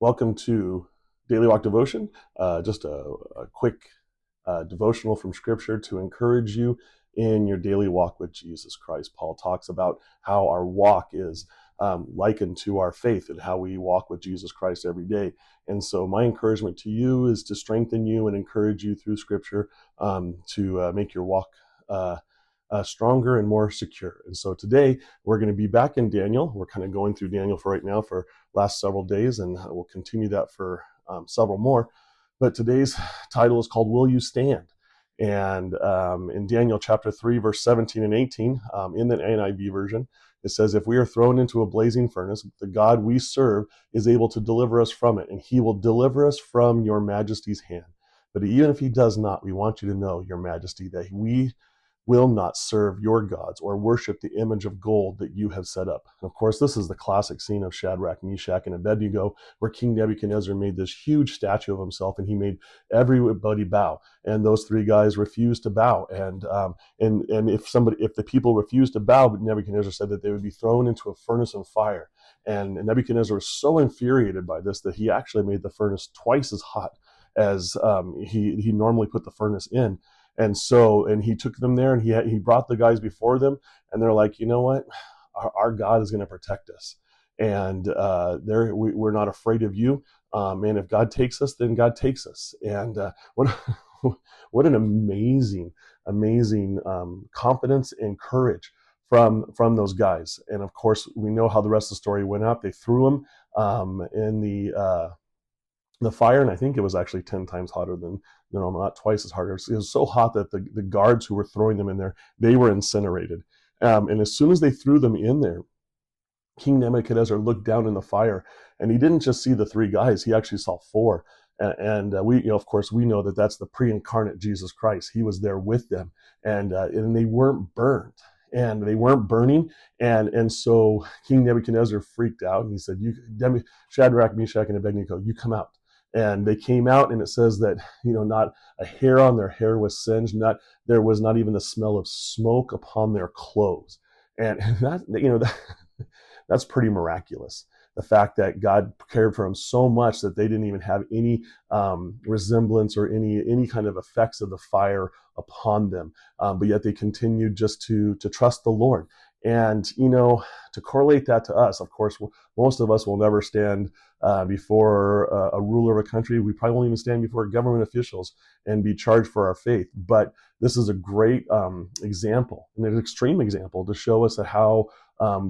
Welcome to Daily Walk Devotion, just a quick devotional from Scripture to encourage you in your daily walk with Jesus Christ. Paul talks about how our walk is likened to our faith and how we walk with Jesus Christ every day. And so my encouragement to you is to strengthen you and encourage you through Scripture to make your walk stronger and more secure. And so today we're going to be back in Daniel. We're kind of going through Daniel for right now for last several days, and we'll continue that for several more. But today's title is called Will You Stand? And in Daniel chapter 3, verse 17 and 18, in the NIV version, it says, if we are thrown into a blazing furnace, the God we serve is able to deliver us from it, and he will deliver us from your majesty's hand. But even if he does not, we want you to know, your majesty, that we will not serve your gods or worship the image of gold that you have set up. And of course, this is the classic scene of Shadrach, Meshach, and Abednego, where King Nebuchadnezzar made this huge statue of himself, and he made everybody bow. And those three guys refused to bow. And if the people refused to bow, Nebuchadnezzar said that they would be thrown into a furnace of fire. And Nebuchadnezzar was so infuriated by this that he actually made the furnace twice as hot as he normally put the furnace in. And he took them there, and he brought the guys before them, and they're like, you know what? Our God is going to protect us, and we're not afraid of you. And if God takes us, then God takes us. And what an amazing confidence and courage from those guys. And of course, we know how the rest of the story went out. They threw him in the fire, and I think it was actually 10 times hotter than normal, not twice as hot. It was so hot that the guards who were throwing them in there, they were incinerated. And as soon as they threw them in there, King Nebuchadnezzar looked down in the fire, and he didn't just see the three guys, he actually saw four. And we, of course, we know that that's the pre-incarnate Jesus Christ. He was there with them, and they weren't burned. And they weren't burning, and so King Nebuchadnezzar freaked out, and he said, Shadrach, Meshach, and Abednego, you come out. And they came out, and it says that, not a hair on their hair was singed, there was not even the smell of smoke upon their clothes. And that's pretty miraculous. The fact that God cared for them so much that they didn't even have any resemblance or any kind of effects of the fire upon them, but yet they continued just to trust the Lord. And to correlate that to us, of course, most of us will never stand before a ruler of a country. We probably won't even stand before government officials and be charged for our faith. But this is a great example, and an extreme example, to show us how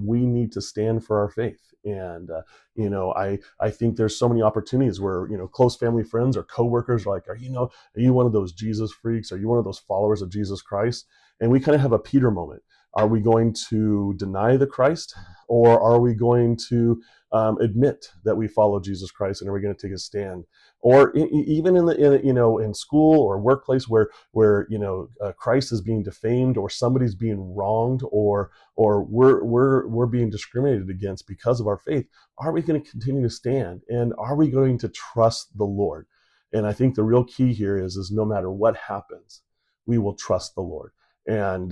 we need to stand for our faith. And I think there's so many opportunities where close family friends or coworkers are like, are you one of those Jesus freaks? Are you one of those followers of Jesus Christ? And we kind of have a Peter moment. Are we going to deny the Christ, or are we going to admit that we follow Jesus Christ, and are we going to take a stand? Or even in school or workplace where Christ is being defamed, or somebody's being wronged, or we're being discriminated against because of our faith, are we going to continue to stand, and are we going to trust the Lord? And I think the real key here is no matter what happens, we will trust the Lord. And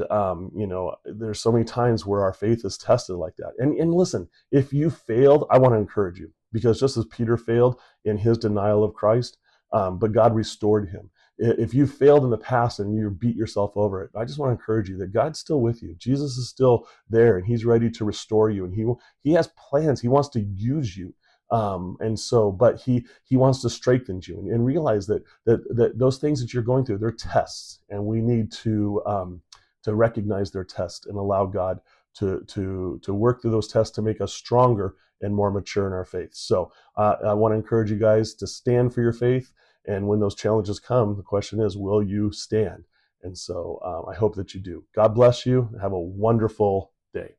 there's so many times where our faith is tested like that. And listen, if you failed, I want to encourage you, because just as Peter failed in his denial of Christ, but God restored him. If you failed in the past and you beat yourself over it, I just want to encourage you that God's still with you. Jesus is still there, and he's ready to restore you, and he has plans. He wants to use you. But he wants to strengthen you, and realize that those things that you're going through, they're tests, and we need to recognize their tests and allow God to work through those tests to make us stronger and more mature in our faith. So I want to encourage you guys to stand for your faith, and when those challenges come, the question is, will you stand? And so I hope that you do. God bless you. Have a wonderful day.